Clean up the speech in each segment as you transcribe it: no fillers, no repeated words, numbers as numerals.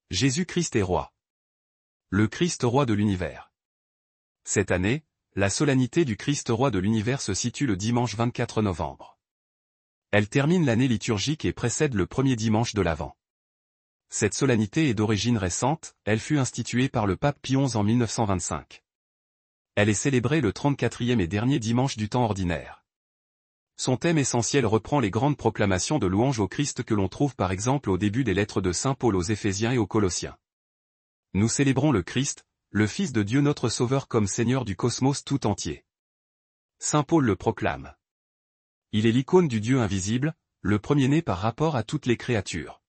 Jésus-Christ est roi. Le Christ roi de l'univers. Cette année, la solennité du Christ roi de l'univers se situe le dimanche 24 novembre. Elle termine l'année liturgique et précède le premier dimanche de l'Avent. Cette solennité est d'origine récente, elle fut instituée par le pape Pie XI en 1925. Elle est célébrée le 34e et dernier dimanche du temps ordinaire. Son thème essentiel reprend les grandes proclamations de louange au Christ que l'on trouve par exemple au début des lettres de saint Paul aux Éphésiens et aux Colossiens. Nous célébrons le Christ, le Fils de Dieu notre Sauveur comme Seigneur du cosmos tout entier. Saint Paul le proclame. Il est l'icône du Dieu invisible, le premier-né par rapport à toutes les créatures.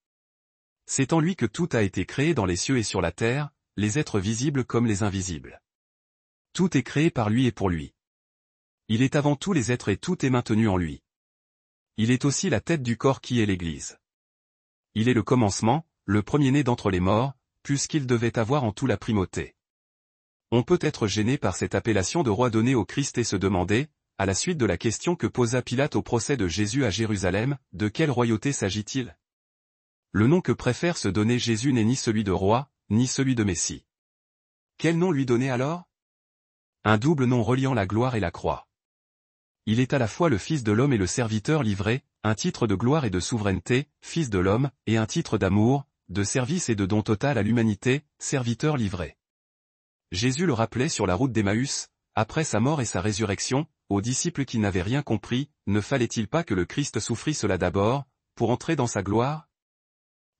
C'est en lui que tout a été créé dans les cieux et sur la terre, les êtres visibles comme les invisibles. Tout est créé par lui et pour lui. Il est avant tous les êtres et tout est maintenu en lui. Il est aussi la tête du corps qui est l'Église. Il est le commencement, le premier-né d'entre les morts, puisqu'il devait avoir en tout la primauté. On peut être gêné par cette appellation de roi donnée au Christ et se demander, à la suite de la question que posa Pilate au procès de Jésus à Jérusalem, de quelle royauté s'agit-il? Le nom que préfère se donner Jésus n'est ni celui de roi, ni celui de Messie. Quel nom lui donner alors? Un double nom reliant la gloire et la croix. Il est à la fois le Fils de l'homme et le serviteur livré, un titre de gloire et de souveraineté, Fils de l'homme, et un titre d'amour, de service et de don total à l'humanité, serviteur livré. Jésus le rappelait sur la route d'Emmaüs, après sa mort et sa résurrection, aux disciples qui n'avaient rien compris, ne fallait-il pas que le Christ souffrit cela d'abord, pour entrer dans sa gloire?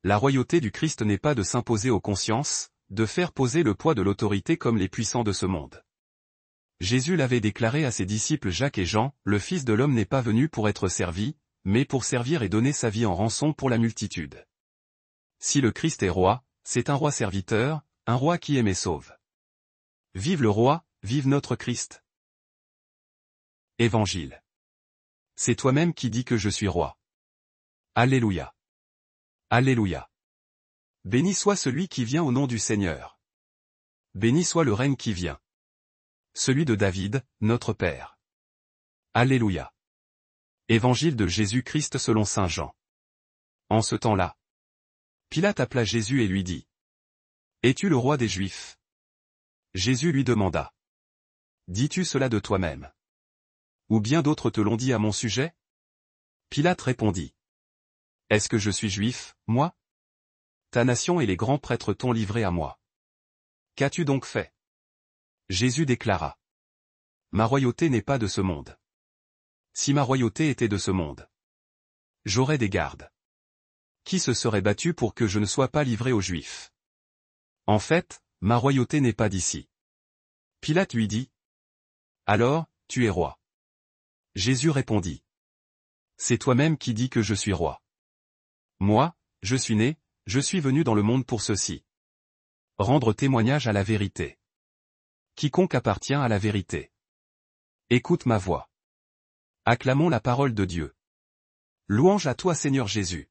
La royauté du Christ n'est pas de s'imposer aux consciences, de faire poser le poids de l'autorité comme les puissants de ce monde. Jésus l'avait déclaré à ses disciples Jacques et Jean, le Fils de l'homme n'est pas venu pour être servi, mais pour servir et donner sa vie en rançon pour la multitude. Si le Christ est roi, c'est un roi serviteur, un roi qui aime et sauve. Vive le roi, vive notre Christ. Évangile. C'est toi-même qui dis que je suis roi. Alléluia. Alléluia. Béni soit celui qui vient au nom du Seigneur. Béni soit le règne qui vient. Celui de David, notre Père. Alléluia. Évangile de Jésus-Christ selon saint Jean. En ce temps-là, Pilate appela Jésus et lui dit: Es-tu le roi des Juifs? Jésus lui demanda: Dis-tu cela de toi-même? Ou bien d'autres te l'ont dit à mon sujet? Pilate répondit: Est-ce que je suis juif, moi? Ta nation et les grands prêtres t'ont livré à moi. Qu'as-tu donc fait? Jésus déclara: Ma royauté n'est pas de ce monde. Si ma royauté était de ce monde, j'aurais des gardes. Qui se serait battu pour que je ne sois pas livré aux Juifs? En fait, ma royauté n'est pas d'ici. Pilate lui dit: Alors, tu es roi. Jésus répondit: C'est toi-même qui dis que je suis roi. Moi, je suis né, je suis venu dans le monde pour ceci. Rendre témoignage à la vérité. Quiconque appartient à la vérité. Écoute ma voix. Acclamons la parole de Dieu. Louange à toi Seigneur Jésus.